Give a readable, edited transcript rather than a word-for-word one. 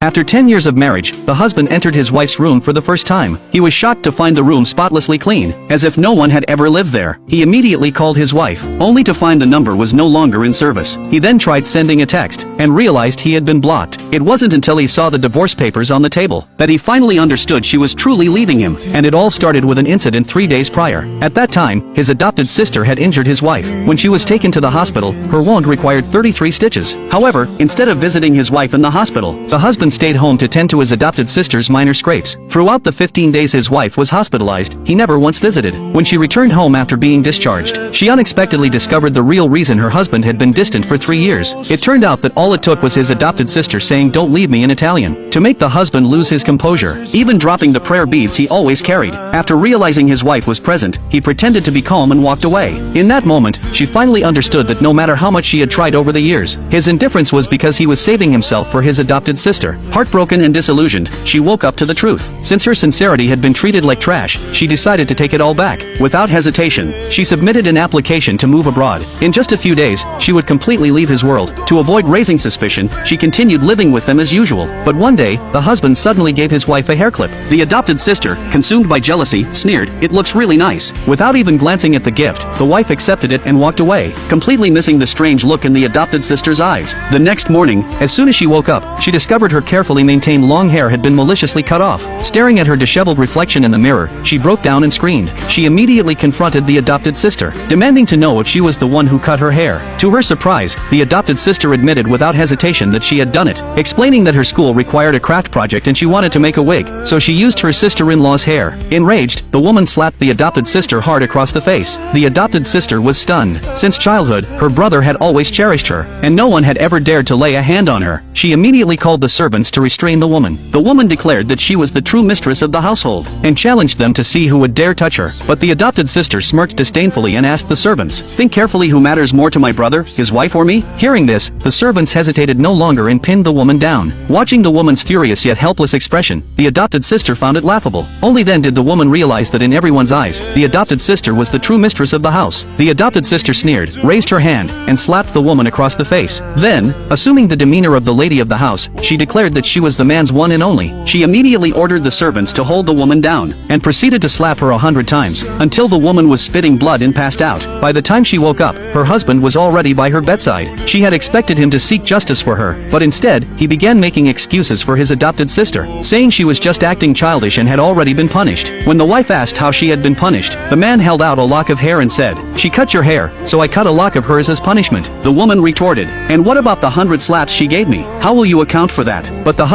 After 10 years of marriage, the husband entered his wife's room for the first time. He was shocked to find the room spotlessly clean, as if no one had ever lived there. He immediately called his wife, only to find the number was no longer in service. He then tried sending a text, and realized he had been blocked. It wasn't until he saw the divorce papers on the table that he finally understood she was truly leaving him, and it all started with an incident 3 days prior. At that time, his adopted sister had injured his wife. When she was taken to the hospital, her wound required 33 stitches. However, instead of visiting his wife in the hospital, the husband stayed home to tend to his adopted sister's minor scrapes. Throughout the 15 days his wife was hospitalized, he never once visited. When she returned home after being discharged, she unexpectedly discovered the real reason her husband had been distant for 3 years. It turned out that all it took was his adopted sister saying "don't leave me" in Italian, to make the husband lose his composure, even dropping the prayer beads he always carried. After realizing his wife was present, he pretended to be calm and walked away. In that moment, she finally understood that no matter how much she had tried over the years, his indifference was because he was saving himself for his adopted sister. Heartbroken and disillusioned, she woke up to the truth. Since her sincerity had been treated like trash, she decided to take it all back. Without hesitation, she submitted an application to move abroad. In just a few days, she would completely leave his world. To avoid raising suspicion, she continued living with them as usual. But one day, the husband suddenly gave his wife a hair clip. The adopted sister, consumed by jealousy, sneered, "It looks really nice." Without even glancing at the gift, the wife accepted it and walked away, completely missing the strange look in the adopted sister's eyes. The next morning, as soon as she woke up, she discovered her carefully maintained long hair had been maliciously cut off. Staring at her disheveled reflection in the mirror, she broke down and screamed. She immediately confronted the adopted sister, demanding to know if she was the one who cut her hair. To her surprise, the adopted sister admitted without hesitation that she had done it, explaining that her school required a craft project and she wanted to make a wig, so she used her sister-in-law's hair. Enraged, the woman slapped the adopted sister hard across the face. The adopted sister was stunned. Since childhood, her brother had always cherished her, and no one had ever dared to lay a hand on her. She immediately called the servants to restrain the woman. The woman declared that she was the true mistress of the household, and challenged them to see who would dare touch her. But the adopted sister smirked disdainfully and asked the servants, "Think carefully who matters more to my brother, his wife or me?" Hearing this, the servants hesitated no longer and pinned the woman down. Watching the woman's furious yet helpless expression, the adopted sister found it laughable. Only then did the woman realize that in everyone's eyes, the adopted sister was the true mistress of the house. The adopted sister sneered, raised her hand, and slapped the woman across the face. Then, assuming the demeanor of the lady of the house, she declared that she was the man's one and only. She immediately ordered the servants to hold the woman down, and proceeded to slap her 100 times, until the woman was spitting blood and passed out. By the time she woke up, her husband was already by her bedside. She had expected him to seek justice for her, but instead, he began making excuses for his adopted sister, saying she was just acting childish and had already been punished. When the wife asked how she had been punished, the man held out a lock of hair and said, "She cut your hair, so I cut a lock of hers as punishment." The woman retorted, "And what about the 100 slaps she gave me? How will you account for that?" But the